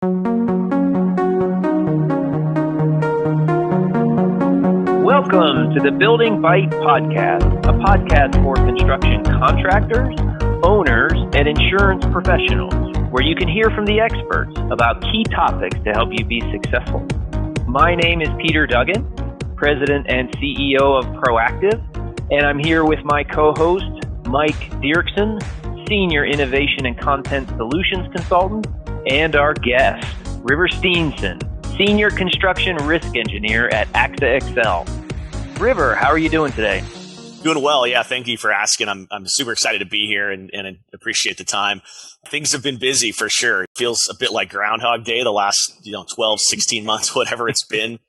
Welcome to the Building Bite Podcast, a podcast for construction contractors, owners, and insurance professionals, where you can hear from the experts about key topics to help you be successful. My name is Peter Duggan, President and CEO of Proactive, and I'm here with my co-host, Mike Diercksen, Senior Innovation and Content Solutions Consultant, and our guest, River Steenson, Senior Construction Risk Engineer at AXA XL. River, how are you doing today? Doing well. Yeah. Thank you for asking. I'm super excited to be here and appreciate the time. Things have been busy for sure. It feels a bit like Groundhog Day the last, 12, 16 months, whatever it's been.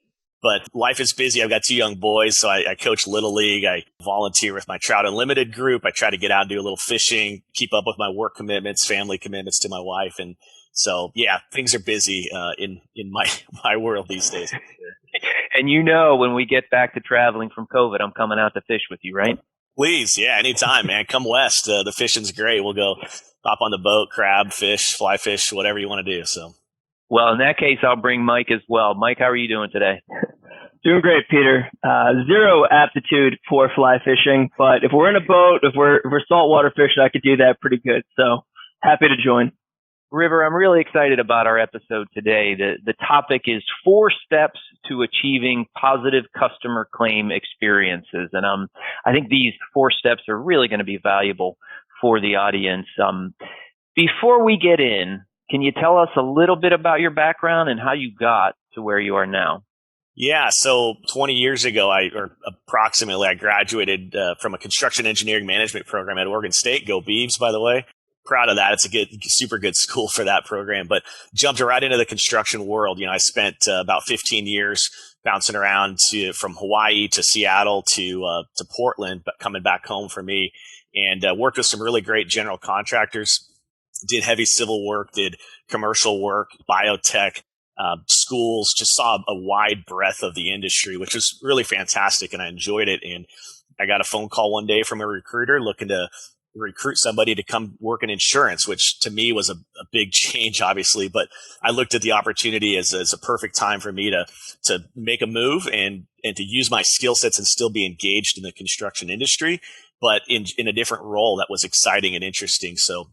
But life is busy. I've got two young boys, so I coach Little League. I volunteer with my Trout Unlimited group. I try to get out and do a little fishing, keep up with my work commitments, family commitments to my wife. And so, yeah, things are busy in my world these days. And when we get back to traveling from COVID, I'm coming out to fish with you, right? Please. Yeah, anytime, man. Come west. The fishing's great. We'll go hop on the boat, crab, fish, fly fish, whatever you want to do. So, well, in that case, I'll bring Mike as well. Mike, how are you doing today? Doing great, Peter. Zero aptitude for fly fishing, but if we're in a boat, if we're saltwater fishing, I could do that pretty good. So happy to join. River, I'm really excited about our episode today. The topic is 4 steps to achieving positive customer claim experiences. And I think these 4 steps are really going to be valuable for the audience. Before we get in, can you tell us a little bit about your background and how you got to where you are now? Yeah, so 20 years ago, I graduated from a construction engineering management program at Oregon State. Go Beavs, by the way. Proud of that. It's a super good school for that program, but jumped right into the construction world. I spent about 15 years bouncing around from Hawaii to Seattle to Portland, but coming back home for me, and worked with some really great general contractors, did heavy civil work, did commercial work, biotech, schools, just saw a wide breadth of the industry, which was really fantastic. And I enjoyed it. And I got a phone call one day from a recruiter looking to recruit somebody to come work in insurance, which to me was a big change, obviously. But I looked at the opportunity as a perfect time for me to make a move and to use my skill sets and still be engaged in the construction industry, but in a different role that was exciting and interesting. So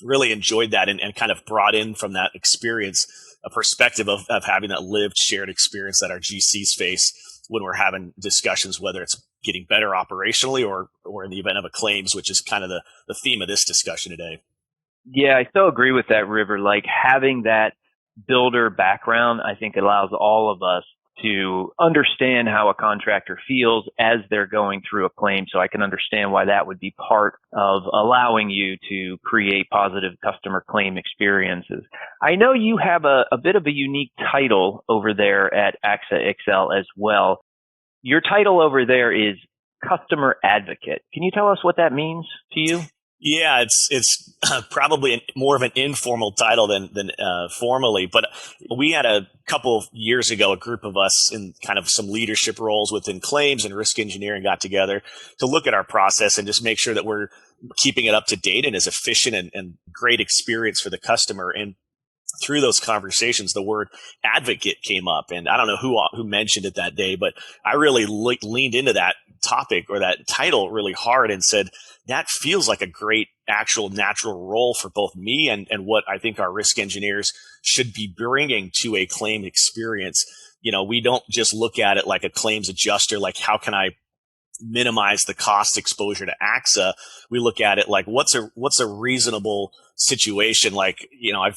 really enjoyed that and kind of brought in from that experience a perspective of having that lived shared experience that our GCs face when we're having discussions, whether it's getting better operationally or in the event of a claims, which is kind of the theme of this discussion today. Yeah, I so agree with that, River. Like having that builder background, I think allows all of us to understand how a contractor feels as they're going through a claim. So I can understand why that would be part of allowing you to create positive customer claim experiences. I know you have a bit of a unique title over there at AXA XL as well. Your title over there is Customer Advocate. Can you tell us what that means to you? Yeah, it's probably more of an informal title than formally. But we had a couple of years ago, a group of us in kind of some leadership roles within claims and risk engineering got together to look at our process and just make sure that we're keeping it up to date and as efficient and great experience for the customer. And through those conversations, the word advocate came up, and I don't know who mentioned it that day, but I really leaned into that topic or that title really hard and said, that feels like a great actual natural role for both me and what I think our risk engineers should be bringing to a claim experience. We don't just look at it like a claims adjuster, like how can I minimize the cost exposure to AXA. We look at it like what's a reasonable situation. Like,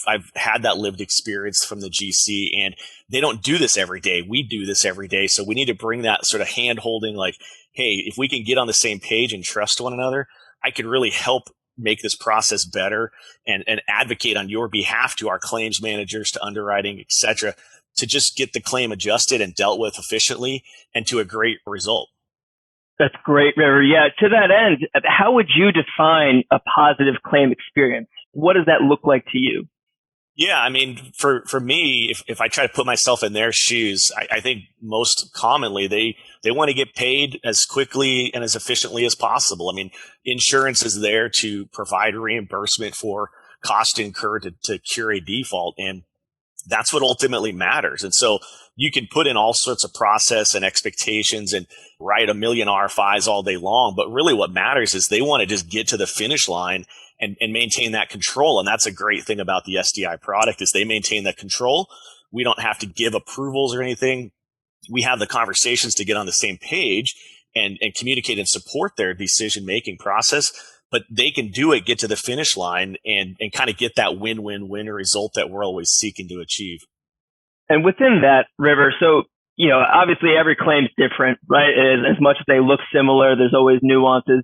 I've had that lived experience from the GC, and they don't do this every day. We do this every day. So we need to bring that sort of hand holding, like, hey, if we can get on the same page and trust one another, I could really help make this process better and advocate on your behalf to our claims managers, to underwriting, et cetera, to just get the claim adjusted and dealt with efficiently and to a great result. That's great, River. Yeah, to that end, how would you define a positive claim experience? What does that look like to you? Yeah, I mean, for me, if I try to put myself in their shoes, I think most commonly they want to get paid as quickly and as efficiently as possible. I mean, insurance is there to provide reimbursement for cost incurred to cure a default. And That's what ultimately matters. And so you can put in all sorts of process and expectations and write a million RFIs all day long. But really what matters is they want to just get to the finish line and maintain that control. And that's a great thing about the SDI product is they maintain that control. We don't have to give approvals or anything. We have the conversations to get on the same page and communicate and support their decision-making process. But they can do it, get to the finish line, and kind of get that win-win-win result that we're always seeking to achieve. And within that, River, so, obviously every claim is different, right? As much as they look similar, there's always nuances.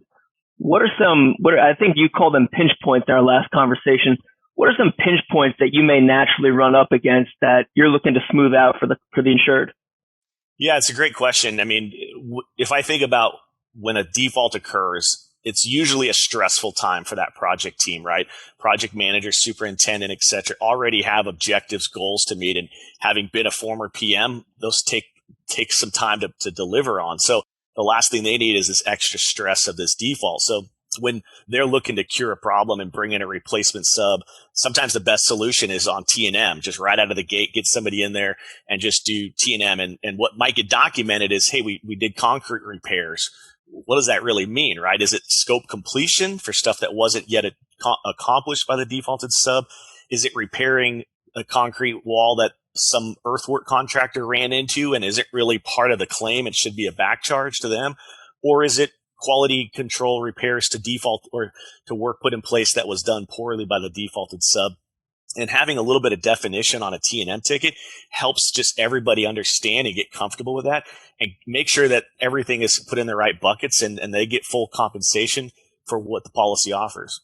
I think you called them pinch points in our last conversation. What are some pinch points that you may naturally run up against that you're looking to smooth out for the insured? Yeah, it's a great question. I mean, if I think about when a default occurs, it's usually a stressful time for that project team, right? Project manager, superintendent, et cetera, already have objectives, goals to meet. And having been a former PM, those take some time to deliver on. So the last thing they need is this extra stress of this default. So when they're looking to cure a problem and bring in a replacement sub, sometimes the best solution is on T&M, just right out of the gate, get somebody in there and just do T&M. And what might get documented is, hey, we did concrete repairs. What does that really mean, right? Is it scope completion for stuff that wasn't yet accomplished by the defaulted sub? Is it repairing a concrete wall that some earthwork contractor ran into? And is it really part of the claim? It should be a back charge to them. Or is it quality control repairs to default or to work put in place that was done poorly by the defaulted sub? And having a little bit of definition on a T&M ticket helps just everybody understand and get comfortable with that and make sure that everything is put in the right buckets and they get full compensation for what the policy offers.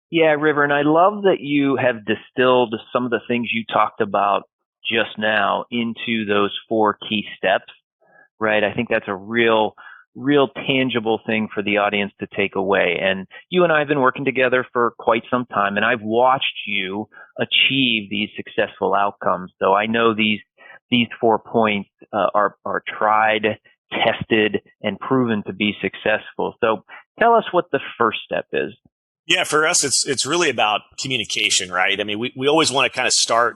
Yeah, River, and I love that you have distilled some of the things you talked about just now into those 4 key steps, right? I think that's a real tangible thing for the audience to take away. And you and I have been working together for quite some time, and I've watched you achieve these successful outcomes. So I know these 4 points are tried, tested, and proven to be successful. So tell us what the first step is. Yeah, for us, it's really about communication, right? I mean, we always want to kind of start,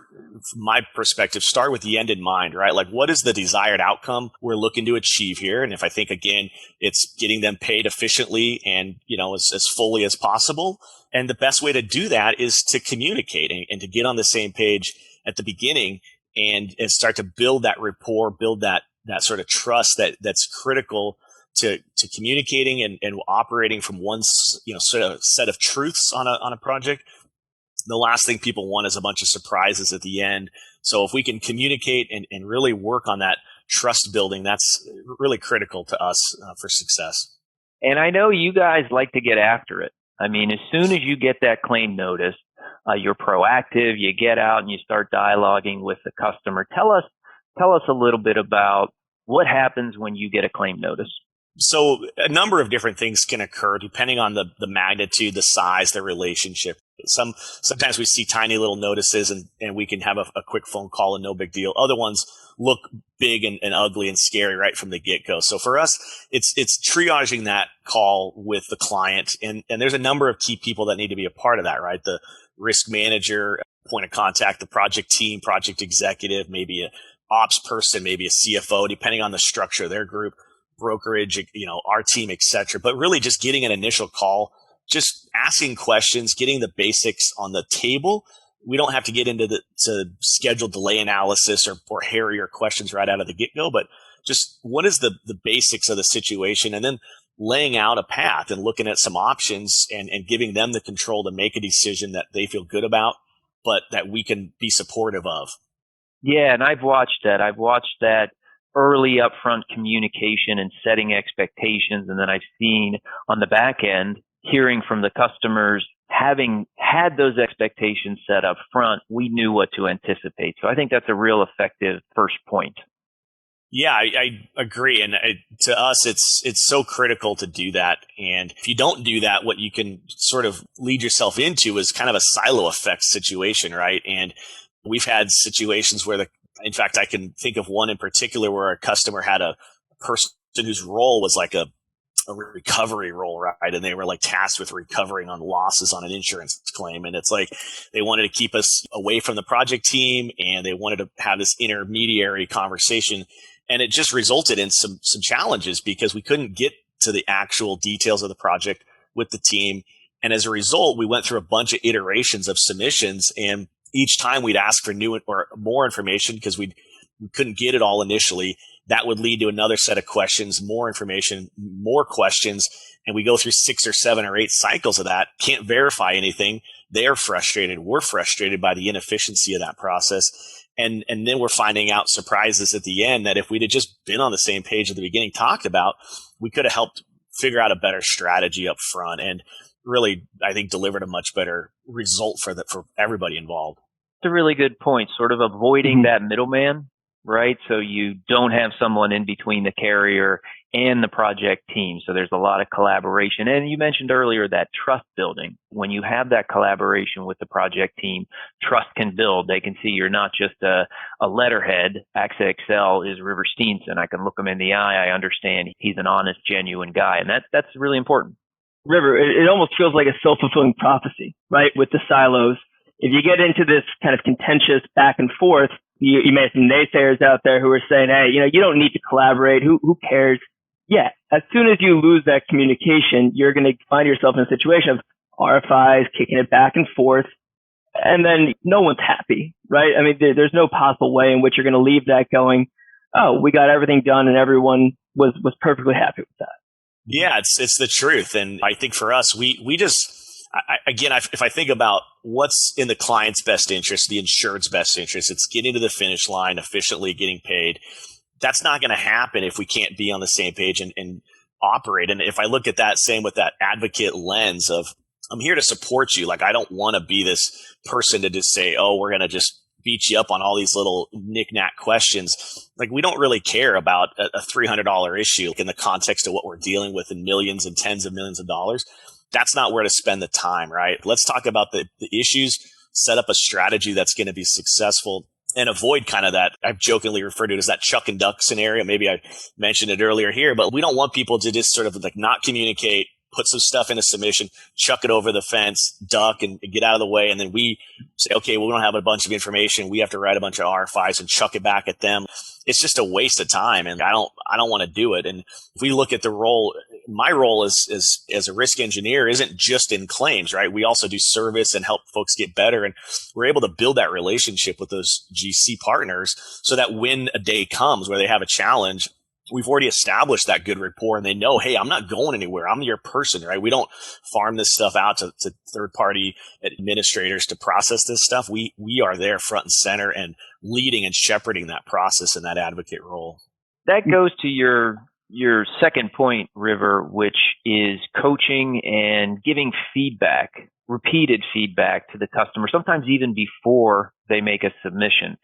from my perspective, start with the end in mind, right? Like, what is the desired outcome we're looking to achieve here? And if I think, again, it's getting them paid efficiently and, as fully as possible. And the best way to do that is to communicate and to get on the same page at the beginning and start to build that rapport, build that sort of trust that's critical to communicating and operating from one sort of set of truths on a project. The last thing people want is a bunch of surprises at the end. So if we can communicate and really work on that trust building, that's really critical to us for success. And I know you guys like to get after it. I mean, as soon as you get that claim notice, you're proactive, you get out and you start dialoguing with the customer. Tell us a little bit about what happens when you get a claim notice. So a number of different things can occur depending on the magnitude, the size, the relationship. Sometimes we see tiny little notices and we can have a quick phone call and no big deal. Other ones look big and ugly and scary right from the get-go. So for us, it's triaging that call with the client. And there's a number of key people that need to be a part of that, right? The risk manager, point of contact, the project team, project executive, maybe a ops person, maybe a CFO, depending on the structure of their group, brokerage, our team, et cetera. But really just getting an initial call, just asking questions, getting the basics on the table. We don't have to get into to schedule delay analysis or hairier questions right out of the get-go, but just what is the basics of the situation, and then laying out a path and looking at some options and giving them the control to make a decision that they feel good about, but that we can be supportive of. Yeah, and I've watched that early upfront communication and setting expectations. And then I've seen on the back end, hearing from the customers, having had those expectations set up front, we knew what to anticipate. So I think that's a real effective first point. Yeah, I agree. And to us, it's so critical to do that. And if you don't do that, what you can sort of lead yourself into is kind of a silo effect situation, right? And we've had situations where in fact, I can think of one in particular where a customer had a person whose role was like a a recovery role, right? And they were like tasked with recovering on losses on an insurance claim. And it's like they wanted to keep us away from the project team, and they wanted to have this intermediary conversation. And it just resulted in some challenges because we couldn't get to the actual details of the project with the team. And as a result, we went through a bunch of iterations of submissions, and each time we'd ask for new or more information because we couldn't get it all initially. That would lead to another set of questions, more information, more questions. And we go through 6 or 7 or 8 cycles of that, can't verify anything. They're frustrated. We're frustrated by the inefficiency of that process. And then we're finding out surprises at the end that if we'd have just been on the same page at the beginning, talked about, we could have helped figure out a better strategy up front and really, I think, delivered a much better result for everybody involved. It's a really good point, sort of avoiding that middleman, right? So you don't have someone in between the carrier and the project team. So there's a lot of collaboration. And you mentioned earlier that trust building. When you have that collaboration with the project team, trust can build. They can see you're not just a letterhead. AXA XL is River Steenson. I can look him in the eye. I understand he's an honest, genuine guy. And that's really important. River, it almost feels like a self-fulfilling prophecy, right? With the silos. If you get into this kind of contentious back and forth, you may have some naysayers out there who are saying, hey, you don't need to collaborate. Who cares? Yeah. As soon as you lose that communication, you're going to find yourself in a situation of RFIs, kicking it back and forth. And then no one's happy, right? I mean, there's no possible way in which you're going to leave that going, oh, we got everything done and everyone was perfectly happy with that. Yeah, it's the truth. And I think for us, we just, if I think about what's in the client's best interest, the insured's best interest, it's getting to the finish line efficiently, getting paid. That's not going to happen if we can't be on the same page and operate. And if I look at that, same with that advocate lens of, I'm here to support you. Like, I don't want to be this person to just say, oh, we're going to just beat you up on all these little knick-knack questions. Like, we don't really care about a $300 issue in the context of what we're dealing with in millions and tens of millions of dollars. That's not where to spend the time, right? Let's talk about the issues, set up a strategy that's going to be successful, and avoid kind of that, I've jokingly referred to it as that chuck and duck scenario. Maybe I mentioned it earlier here, but we don't want people to just sort of like not communicate, put some stuff in a submission, chuck it over the fence, duck and get out of the way. And then we say, okay, well, we don't have a bunch of information. We have to write a bunch of RFIs and chuck it back at them. It's just a waste of time. And I don't want to do it. And if we look at the role, my role as a risk engineer isn't just in claims, right? We also do service and help folks get better. And we're able to build that relationship with those GC partners so that when a day comes where they have a challenge, we've already established that good rapport and they know, hey, I'm not going anywhere. I'm your person, right? We don't farm this stuff out to third-party administrators to process this stuff. We are there front and center and leading and shepherding that process in that advocate role. That goes to your second point, River, which is coaching and giving feedback, repeated feedback to the customer, sometimes even before they make a submission.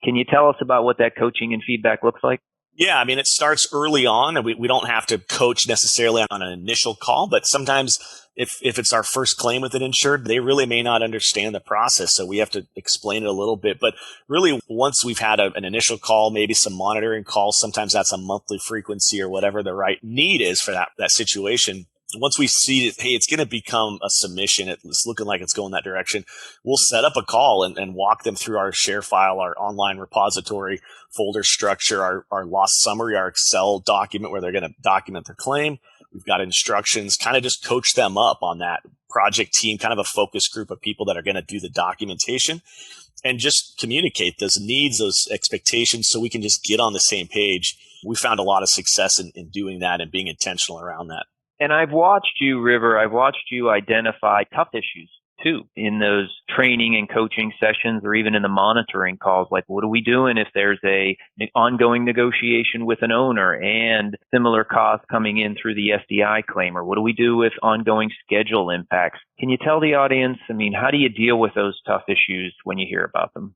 Can you tell us about what that coaching and feedback looks like? Yeah, I mean, it starts early on, and we don't have to coach necessarily on an initial call, but sometimes if it's our first claim with an insured, they really may not understand the process, so we have to explain it a little bit. But really, once we've had an initial call, maybe some monitoring calls, sometimes that's a monthly frequency or whatever the right need is for that situation. Once we see that, hey, it's going to become a submission, it's looking like it's going that direction, we'll set up a call and walk them through our share file, our online repository, folder structure, our loss summary, our Excel document where they're going to document their claim. We've got instructions, kind of just coach them up on that project team, kind of a focus group of people that are going to do the documentation and just communicate those needs, those expectations so we can just get on the same page. We found a lot of success in doing that and being intentional around that. And I've watched you, River, identify tough issues too in those training and coaching sessions or even in the monitoring calls. Like, what are we doing if there's an ongoing negotiation with an owner and similar costs coming in through the SDI claim? Or what do we do with ongoing schedule impacts? Can you tell the audience, how do you deal with those tough issues when you hear about them?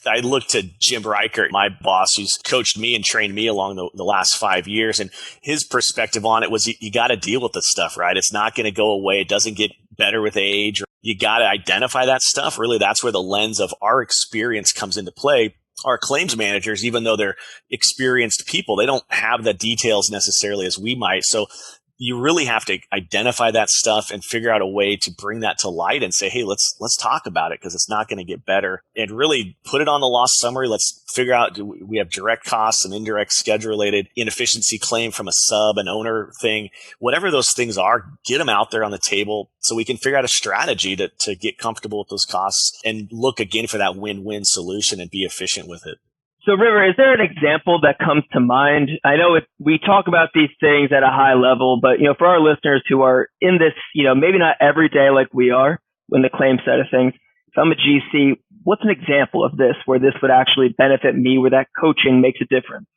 I look to Jim Reichert, my boss, who's coached me and trained me along the last 5 years. And his perspective on it was you got to deal with this stuff, right? It's not going to go away. It doesn't get better with age. You got to identify that stuff. Really, that's where the lens of our experience comes into play. Our claims managers, even though they're experienced people, they don't have the details necessarily as we might. So you really have to identify that stuff and figure out a way to bring that to light and say, hey, let's talk about it because it's not going to get better, and really put it on the loss summary. Let's figure out, do we have direct costs and indirect schedule related inefficiency claim from a sub, an owner thing, whatever those things are, get them out there on the table so we can figure out a strategy to get comfortable with those costs and look again for that win-win solution and be efficient with it. So, River, is there an example that comes to mind? I know we talk about these things at a high level, but, for our listeners who are in this, maybe not every day like we are in the claim side of things, if I'm a GC, what's an example of this where this would actually benefit me, where that coaching makes a difference?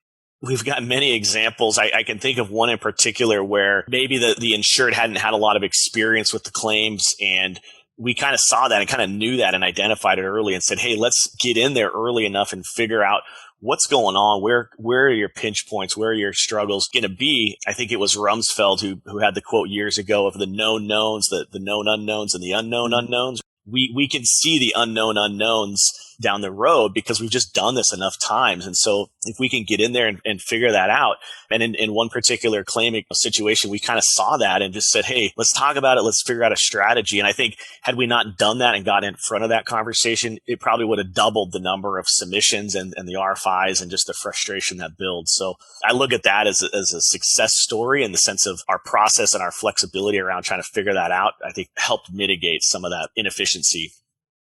We've got many examples. I can think of one in particular where maybe the insured hadn't had a lot of experience with the claims, and we kind of saw that and kind of knew that and identified it early and said, hey, let's get in there early enough and figure out what's going on. Where are your pinch points? Where are your struggles going to be? I think it was Rumsfeld who had the quote years ago of the known knowns, the known unknowns, and the unknown unknowns. We can see the unknown unknowns down the road because we've just done this enough times. And so if we can get in there and figure that out, and in one particular claim situation, we kind of saw that and just said, hey, let's talk about it. Let's figure out a strategy. And I think had we not done that and got in front of that conversation, it probably would have doubled the number of submissions and the RFIs and just the frustration that builds. So I look at that as a success story in the sense of our process and our flexibility around trying to figure that out, I think helped mitigate some of that inefficiency.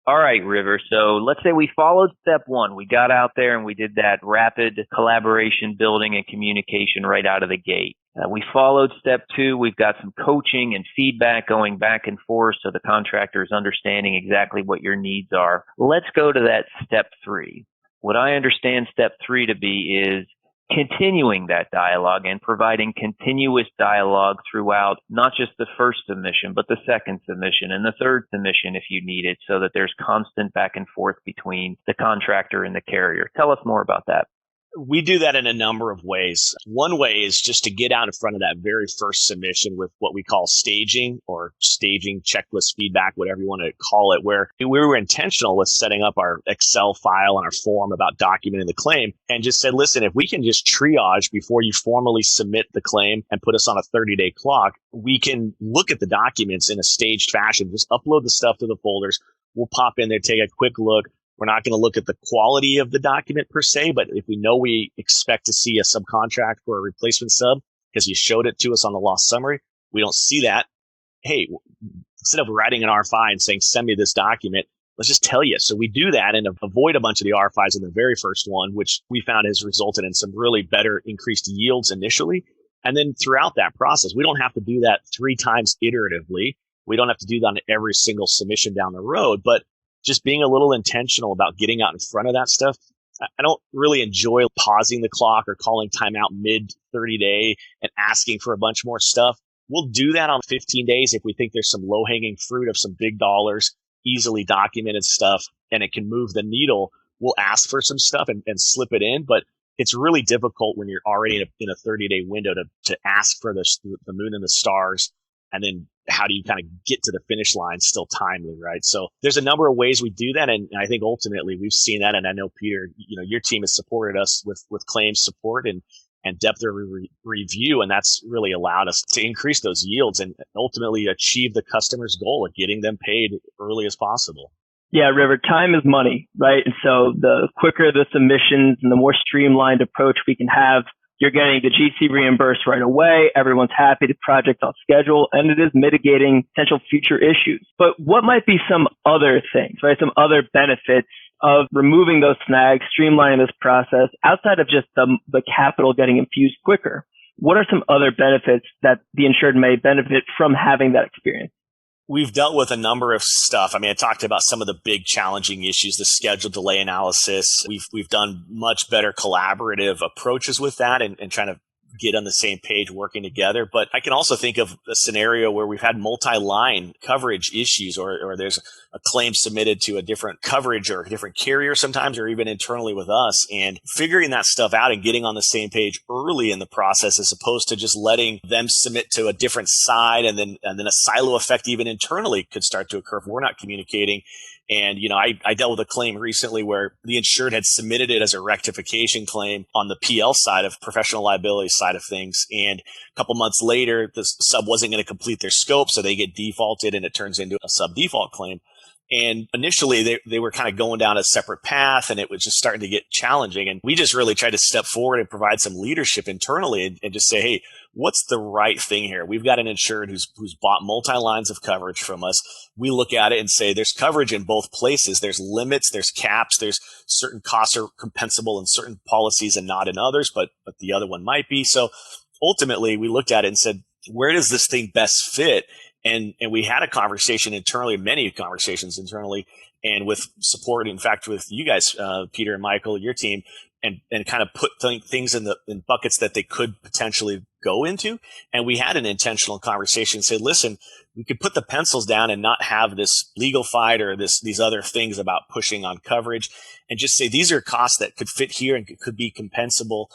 All right, River. So let's say we followed step one. We got out there and we did that rapid collaboration, building, and communication right out of the gate. We followed step two. We've got some coaching and feedback going back and forth so the contractor is understanding exactly what your needs are. Let's go to that step three. What I understand step three to be is continuing that dialogue and providing continuous dialogue throughout not just the first submission, but the second submission and the third submission if you need it, so that there's constant back and forth between the contractor and the carrier. Tell us more about that. We do that in a number of ways. One way is just to get out in front of that very first submission with what we call staging or staging checklist feedback, whatever you want to call it, where we were intentional with setting up our Excel file and our form about documenting the claim and just said, listen, if we can just triage before you formally submit the claim and put us on a 30-day clock, we can look at the documents in a staged fashion, just upload the stuff to the folders. We'll pop in there, take a quick look. We're not going to look at the quality of the document per se, but if we know we expect to see a subcontract or a replacement sub because you showed it to us on the loss summary, we don't see that. Hey, instead of writing an RFI and saying, send me this document, let's just tell you. So we do that and avoid a bunch of the RFIs in the very first one, which we found has resulted in some really better increased yields initially. And then throughout that process, we don't have to do that 3 times iteratively. We don't have to do that on every single submission down the road, but just being a little intentional about getting out in front of that stuff. I don't really enjoy pausing the clock or calling timeout mid 30 day and asking for a bunch more stuff. We'll do that on 15 days if we think there's some low hanging fruit of some big dollars, easily documented stuff, and it can move the needle. We'll ask for some stuff and slip it in, but it's really difficult when you're already in a 30-day window to ask for the moon and the stars. And then how do you kind of get to the finish line still timely, right? So there's a number of ways we do that. And I think ultimately we've seen that. And I know, Peter, your team has supported us with claims support and depth of review. And that's really allowed us to increase those yields and ultimately achieve the customer's goal of getting them paid early as possible. Yeah, River, time is money, right? And so the quicker the submissions and the more streamlined approach we can have, you're getting the GC reimbursed right away. Everyone's happy. The project's on schedule, and it is mitigating potential future issues. But what might be some other things, right? Some other benefits of removing those snags, streamlining this process outside of just the capital getting infused quicker? What are some other benefits that the insured may benefit from having that experience? We've dealt with a number of stuff. I mean, I talked about some of the big challenging issues, the schedule delay analysis. We've done much better collaborative approaches with that and trying to get on the same page working together. But I can also think of a scenario where we've had multi-line coverage issues or there's a claim submitted to a different coverage or a different carrier sometimes, or even internally with us, and figuring that stuff out and getting on the same page early in the process as opposed to just letting them submit to a different side and then a silo effect even internally could start to occur if we're not communicating. And, I dealt with a claim recently where the insured had submitted it as a rectification claim on the PL side of professional liability side of things. And a couple months later, the sub wasn't going to complete their scope. So they get defaulted and it turns into a sub default claim. And initially they were kind of going down a separate path and it was just starting to get challenging. And we just really tried to step forward and provide some leadership internally and just say, hey, what's the right thing here? We've got an insured who's bought multi-lines of coverage from us. We look at it and say there's coverage in both places. There's limits, there's caps, there's certain costs are compensable in certain policies and not in others, but the other one might be. So ultimately we looked at it and said, where does this thing best fit? And we had a conversation internally, many conversations internally, and with support, in fact, with you guys, Peter and Michael, your team, and kind of put things in buckets that they could potentially go into. And we had an intentional conversation and said, listen, we could put the pencils down and not have this legal fight or these other things about pushing on coverage and just say, these are costs that could fit here and could be compensable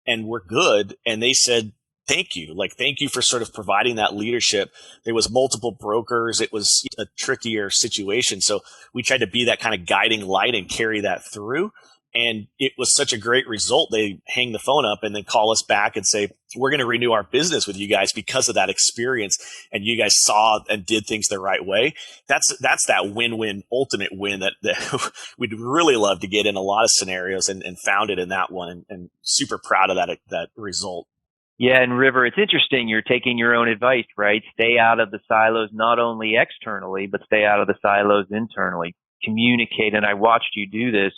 and we're good. And they said, thank you. Thank you for sort of providing that leadership. There was multiple brokers. It was a trickier situation. So we tried to be that kind of guiding light and carry that through. And it was such a great result. They hang the phone up and then call us back and say, we're going to renew our business with you guys because of that experience. And you guys saw and did things the right way. That's that win-win, ultimate win that we'd really love to get in a lot of scenarios and found it in that one and super proud of that result. Yeah, and River, it's interesting. You're taking your own advice, right? Stay out of the silos, not only externally, but stay out of the silos internally. Communicate, and I watched you do this,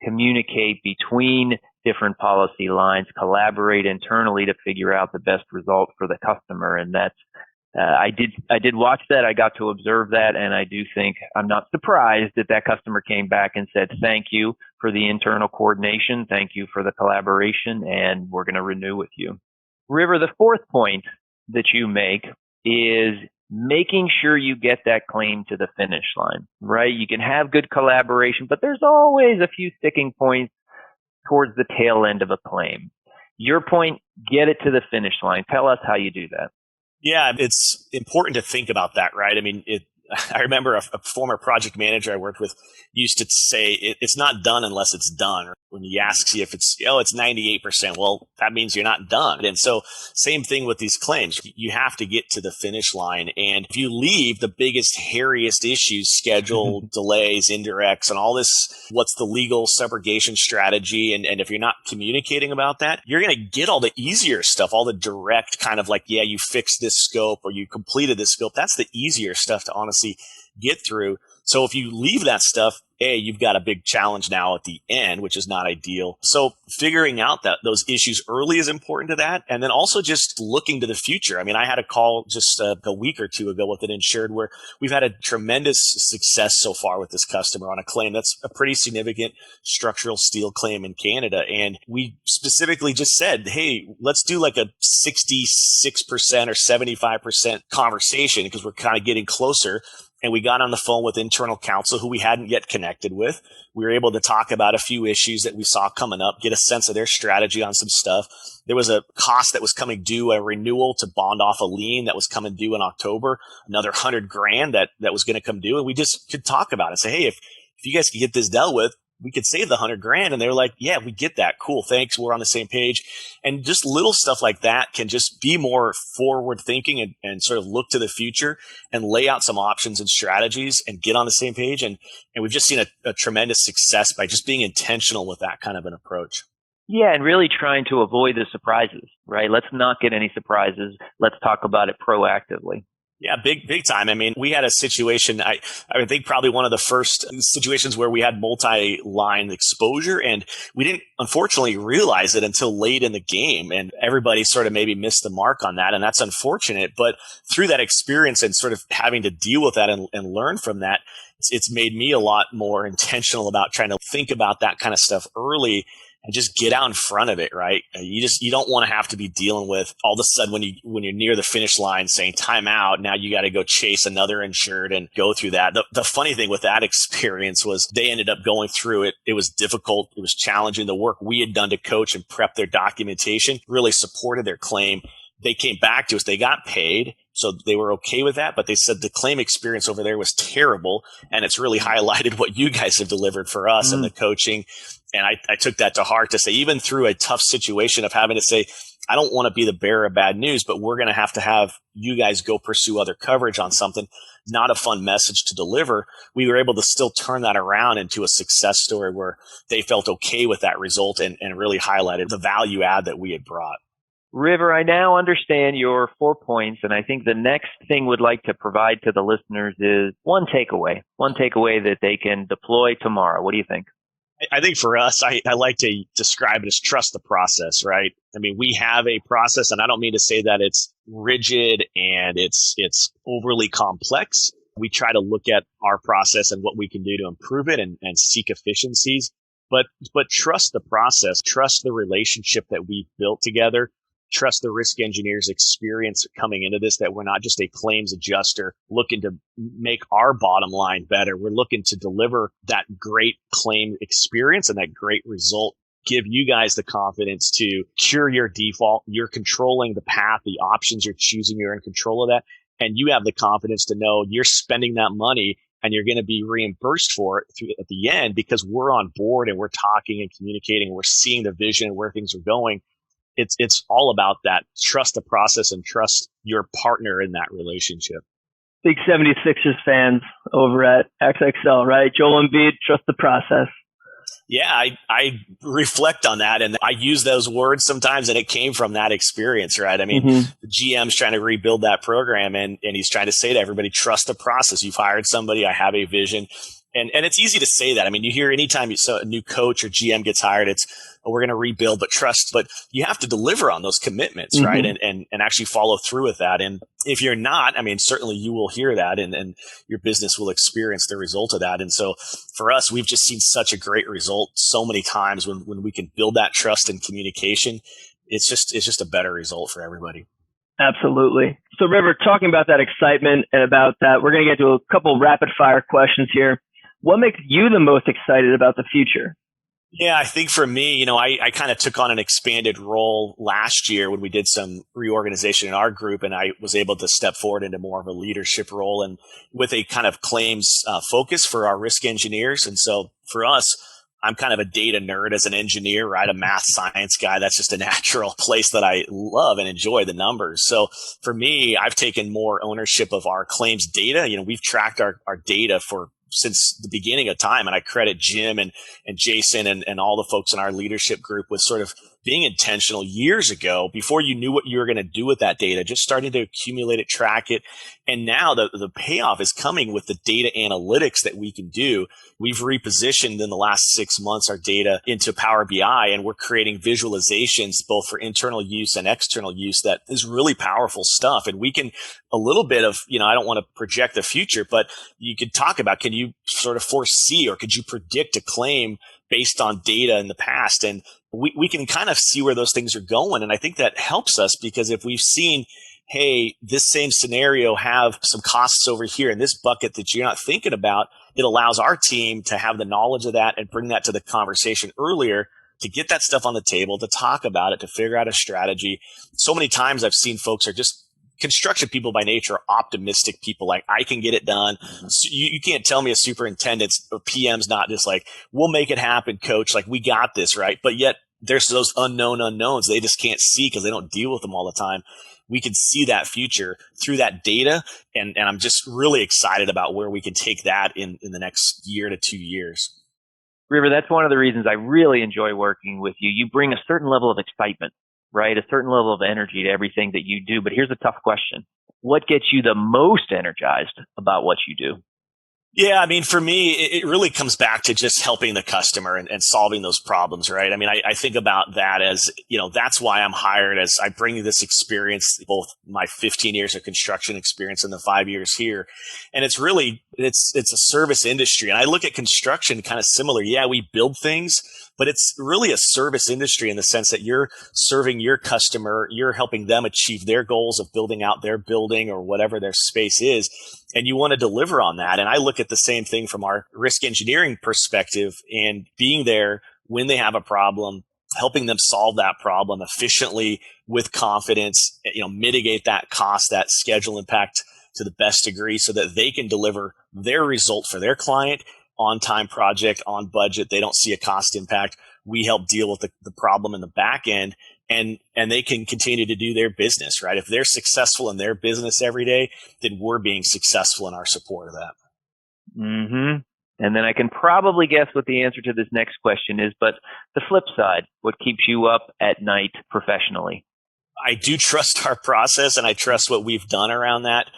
communicate between different policy lines, collaborate internally to figure out the best result for the customer. And that's, I did watch that. I got to observe that. And I do think I'm not surprised that customer came back and said, thank you for the internal coordination. Thank you for the collaboration. And we're going to renew with you. River, the fourth point that you make is making sure you get that claim to the finish line, right? You can have good collaboration, but there's always a few sticking points towards the tail end of a claim. Your point, get it to the finish line. Tell us how you do that. Yeah, it's important to think about that, right? I mean, I remember a former project manager I worked with used to say it's not done unless it's done. When he asks you if it's 98%, well, that means you're not done. And so same thing with these claims. You have to get to the finish line. And if you leave the biggest, hairiest issues, schedule, delays, indirects, and all this, what's the legal subrogation strategy? And if you're not communicating about that, you're going to get all the easier stuff, all the direct kind of you fixed this scope or you completed this scope. That's the easier stuff to honestly get through. So if you leave that stuff, you've got a big challenge now at the end, which is not ideal. So figuring out those issues early is important to that. And then also just looking to the future. I mean, I had a call just a week or two ago with an insured where we've had a tremendous success so far with this customer on a claim that's a pretty significant structural steel claim in Canada. And we specifically just said, hey, let's do a 66% or 75% conversation because we're kind of getting closer. And we got on the phone with internal counsel who we hadn't yet connected with. We were able to talk about a few issues that we saw coming up, get a sense of their strategy on some stuff. There was a cost that was coming due, a renewal to bond off a lien that was coming due in October, another $100,000 that was going to come due. And we just could talk about it. Say, hey, if you guys could get this dealt with, we could save the $100,000. And they were like, yeah, we get that. Cool. Thanks. We're on the same page. And just little stuff like that can just be more forward thinking and sort of look to the future and lay out some options and strategies and get on the same page. And we've just seen a tremendous success by just being intentional with that kind of an approach. Yeah, and really trying to avoid the surprises, right? Let's not get any surprises. Let's talk about it proactively. Yeah, big time. I mean, we had a situation, I think probably one of the first situations where we had multi-line exposure, and we didn't unfortunately realize it until late in the game. And everybody sort of maybe missed the mark on that. And that's unfortunate. But through that experience and sort of having to deal with that and learn from that, it's made me a lot more intentional about trying to think about that kind of stuff early and just get out in front of it, right? You don't want to have to be dealing with all of a sudden when you're near the finish line saying time out. Now you got to go chase another insured and go through that. The funny thing with that experience was they ended up going through it. It was difficult. It was challenging. The work we had done to coach and prep their documentation really supported their claim. They came back to us. They got paid. So they were okay with that, but they said the claim experience over there was terrible. And it's really highlighted what you guys have delivered for us and the coaching. And I took that to heart to say, even through a tough situation of having to say, I don't want to be the bearer of bad news, but we're going to have you guys go pursue other coverage on something. Not a fun message to deliver. We were able to still turn that around into a success story where they felt okay with that result and really highlighted the value add that we had brought. River, I now understand your 4 points, and I think the next thing we'd like to provide to the listeners is one takeaway that they can deploy tomorrow. What do you think? I think for us, I like to describe it as trust the process, right? I mean, we have a process, and I don't mean to say that it's rigid and it's overly complex. We try to look at our process and what we can do to improve it and seek efficiencies. But trust the process, trust the relationship that we've built together. Trust the risk engineer's experience coming into this, that we're not just a claims adjuster looking to make our bottom line better. We're looking to deliver that great claim experience and that great result. Give you guys the confidence to cure your default. You're controlling the path, the options you're choosing. You're in control of that. And you have the confidence to know you're spending that money and you're going to be reimbursed for it at the end because we're on board and we're talking and communicating. We're seeing the vision and where things are going. It's all about that. Trust the process and trust your partner in that relationship. Big 76ers fans over at AXA XL, right? Joel Embiid, trust the process. Yeah, I reflect on that, and I use those words sometimes, and it came from that experience, right? I mean, the GM's trying to rebuild that program, and he's trying to say to everybody, trust the process. You've hired somebody. I have a vision. And it's easy to say that. I mean, you hear anytime a new coach or GM gets hired, it's, oh, we're going to rebuild, but trust. But you have to deliver on those commitments, right? And actually follow through with that. And if you're not, I mean, certainly you will hear that and your business will experience the result of that. And so for us, we've just seen such a great result so many times when we can build that trust and communication. It's just a better result for everybody. Absolutely. So River, talking about that excitement and about that, we're going to get to a couple rapid fire questions here. What makes you the most excited about the future? Yeah, I think for me, I kind of took on an expanded role last year when we did some reorganization in our group, and I was able to step forward into more of a leadership role and with a kind of claims focus for our risk engineers. And so for us, I'm kind of a data nerd as an engineer, right? A math science guy. That's just a natural place that I love and enjoy the numbers. So for me, I've taken more ownership of our claims data. We've tracked our data since the beginning of time. And I credit Jim and Jason and all the folks in our leadership group with sort of being intentional years ago before you knew what you were going to do with that data, just starting to accumulate it, track it. And now the payoff is coming with the data analytics that we can do. We've repositioned in the last 6 months our data into Power BI, and we're creating visualizations both for internal use and external use that is really powerful stuff. And we can a little bit of, I don't want to project the future, but you could talk about, can you sort of foresee or could you predict a claim based on data in the past? And we can kind of see where those things are going. And I think that helps us because if we've seen, hey, this same scenario have some costs over here in this bucket that you're not thinking about, it allows our team to have the knowledge of that and bring that to the conversation earlier, to get that stuff on the table, to talk about it, to figure out a strategy. So many times I've seen folks are just construction people by nature are optimistic people. Like, I can get it done. So you can't tell me a superintendent or PM's not just like, we'll make it happen, coach. Like, we got this, right? But yet there's those unknown unknowns they just can't see because they don't deal with them all the time. We can see that future through that data. And I'm just really excited about where we can take that in the next year to 2 years. River, that's one of the reasons I really enjoy working with you. You bring a certain level of excitement, right? A certain level of energy to everything that you do. But here's a tough question. What gets you the most energized about what you do? Yeah, I mean, for me, it really comes back to just helping the customer and solving those problems, right? I mean, I think about that as, that's why I'm hired, as I bring you this experience, both my 15 years of construction experience and the 5 years here. And it's really, it's a service industry. And I look at construction kind of similar. Yeah, we build things, but it's really a service industry in the sense that you're serving your customer, you're helping them achieve their goals of building out their building or whatever their space is. And you want to deliver on that. And I look at the same thing from our risk engineering perspective and being there when they have a problem, helping them solve that problem efficiently with confidence, mitigate that cost, that schedule impact to the best degree so that they can deliver their result for their client on time, project, on budget. They don't see a cost impact. We help deal with the problem in the back end, and they can continue to do their business, right? If they're successful in their business every day, then we're being successful in our support of that. Mm-hmm. And then I can probably guess what the answer to this next question is, but the flip side, what keeps you up at night professionally? I do trust our process, and I trust what we've done around that.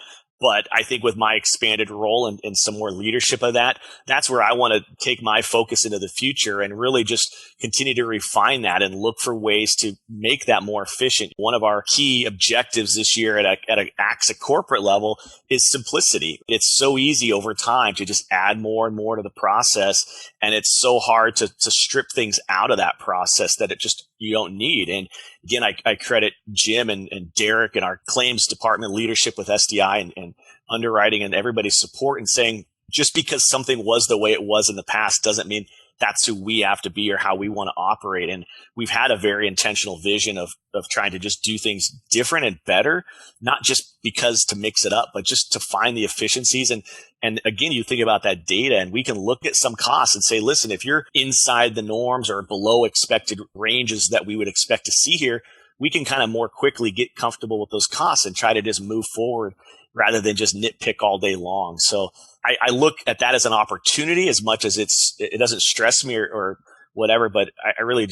But I think with my expanded role and some more leadership of that, that's where I want to take my focus into the future and really just continue to refine that and look for ways to make that more efficient. One of our key objectives this year at an AXA corporate level is simplicity. It's so easy over time to just add more and more to the process. And it's so hard to strip things out of that process that you don't need. And again, I credit Jim and Derek and our claims department leadership with SDI and underwriting and everybody's support and saying, just because something was the way it was in the past doesn't mean that's who we have to be or how we want to operate. And we've had a very intentional vision of trying to just do things different and better, not just because to mix it up, but just to find the efficiencies. And again, you think about that data and we can look at some costs and say, listen, if you're inside the norms or below expected ranges that we would expect to see here, we can kind of more quickly get comfortable with those costs and try to just move forward rather than just nitpick all day long. So I look at that as an opportunity as much as it doesn't stress me or whatever, but I really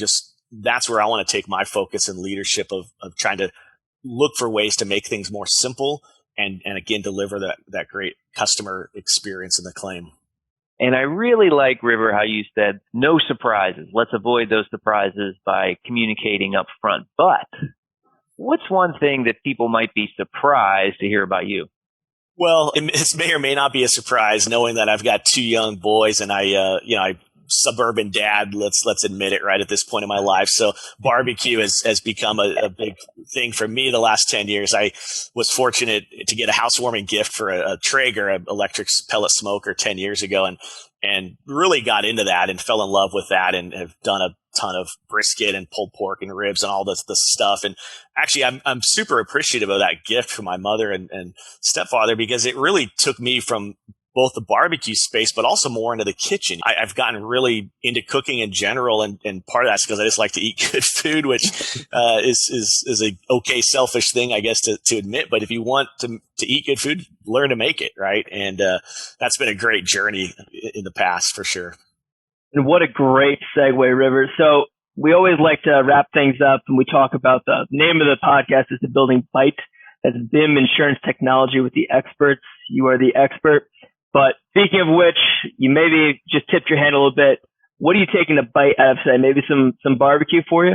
that's where I want to take my focus and leadership of trying to look for ways to make things more simple and again, deliver that great customer experience in the claim. And I really like, River, how you said, no surprises. Let's avoid those surprises by communicating up front. But what's one thing that people might be surprised to hear about you? Well, it may or may not be a surprise knowing that I've got two young boys and I suburban dad, let's admit it right at this point in my life. So barbecue has become a big thing for me the last 10 years. I was fortunate to get a housewarming gift for a Traeger, an electric pellet smoker 10 years ago and really got into that and fell in love with that and have done a ton of brisket and pulled pork and ribs and all this stuff. And actually, I'm super appreciative of that gift from my mother and stepfather because it really took me from both the barbecue space, but also more into the kitchen. I've gotten really into cooking in general, and part of that's because I just like to eat good food, which is a okay selfish thing, I guess, to admit. But if you want to eat good food, learn to make it, right? And that's been a great journey in the past for sure. And what a great segue, River. So we always like to wrap things up, and we talk about the name of the podcast is The Building Bite. That's BIM Insurance Technology with the experts. You are the expert. But speaking of which, you maybe just tipped your hand a little bit. What are you taking a bite out of today? Maybe some barbecue for you?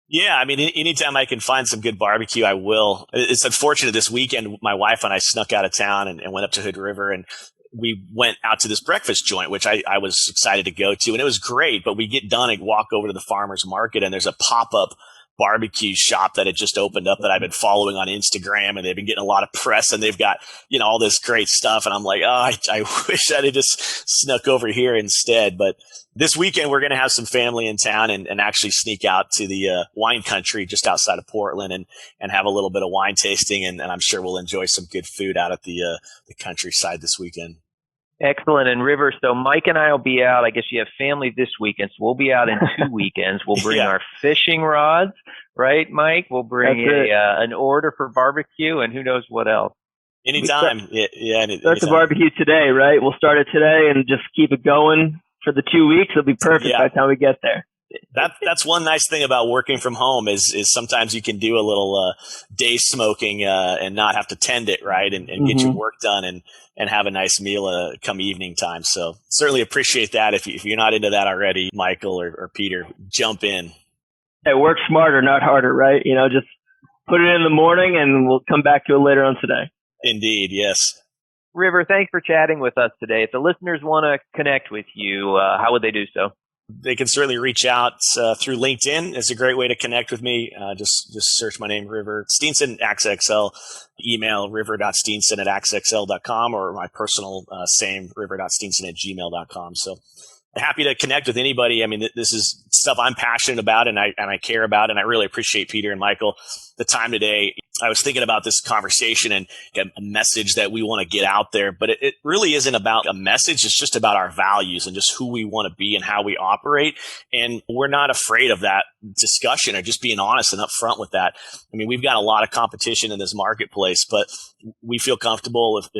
Yeah, I mean, anytime I can find some good barbecue, I will. It's unfortunate this weekend, my wife and I snuck out of town and went up to Hood River, and we went out to this breakfast joint, which I was excited to go to, and it was great. But we get done and walk over to the farmer's market, and there's a pop-up barbecue shop that had just opened up that I've been following on Instagram, and they've been getting a lot of press, and they've got, all this great stuff. And I'm like, oh, I wish I'd have just snuck over here instead. But this weekend, we're going to have some family in town and actually sneak out to the wine country just outside of Portland and have a little bit of wine tasting. And I'm sure we'll enjoy some good food out at the countryside this weekend. Excellent. And River, so Mike and I will be out. I guess you have family this weekend, so we'll be out in 2 weekends. We'll bring our fishing rods, right, Mike? We'll bring an order for barbecue and who knows what else. Anytime. Start the barbecue today, right? We'll start it today and just keep it going for the 2 weeks. It'll be perfect by the time we get there. That's one nice thing about working from home is sometimes you can do a little day smoking and not have to tend it, right, and get your work done and have a nice meal come evening time. So certainly appreciate that. If you're not into that already, Michael or Peter, jump in. Hey, work smarter, not harder, right? Just put it in the morning and we'll come back to it later on today. Indeed, yes. River, thanks for chatting with us today. If the listeners want to connect with you, how would they do so? They can certainly reach out through LinkedIn. It's a great way to connect with me. Just search my name, River Steenson, AXA XL. Email river.steenson@axaxl.com or my personal same, river.steenson@gmail.com. So happy to connect with anybody. I mean, this is stuff I'm passionate about and I care about, and I really appreciate Peter and Michael the time today. I was thinking about this conversation and a message that we want to get out there, but it really isn't about a message. It's just about our values and just who we want to be and how we operate. And we're not afraid of that discussion or just being honest and upfront with that. I mean, we've got a lot of competition in this marketplace, but we feel comfortable with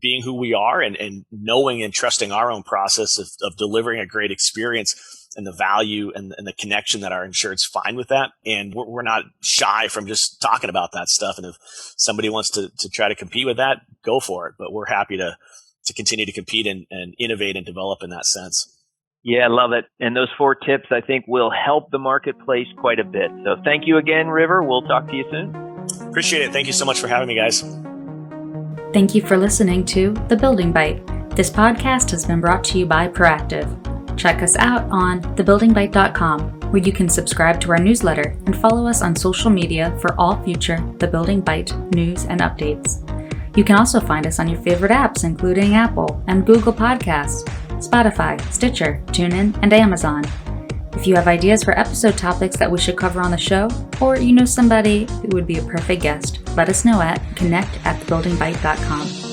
being who we are and knowing and trusting our own process of delivering a great experience and the value and the connection that our insureds find with that. And we're not shy from just talking about that stuff. And if somebody wants to try to compete with that, go for it. But we're happy to continue to compete and innovate and develop in that sense. Yeah, I love it. And those 4 tips, I think, will help the marketplace quite a bit. So thank you again, River. We'll talk to you soon. Appreciate it. Thank you so much for having me, guys. Thank you for listening to The Building Bite. This podcast has been brought to you by Proactive. Check us out on thebuildingbite.com, where you can subscribe to our newsletter and follow us on social media for all future The Building Bite news and updates. You can also find us on your favorite apps, including Apple and Google Podcasts, Spotify, Stitcher, TuneIn, and Amazon. If you have ideas for episode topics that we should cover on the show, or you know somebody who would be a perfect guest, let us know at connect@thebuildingbite.com.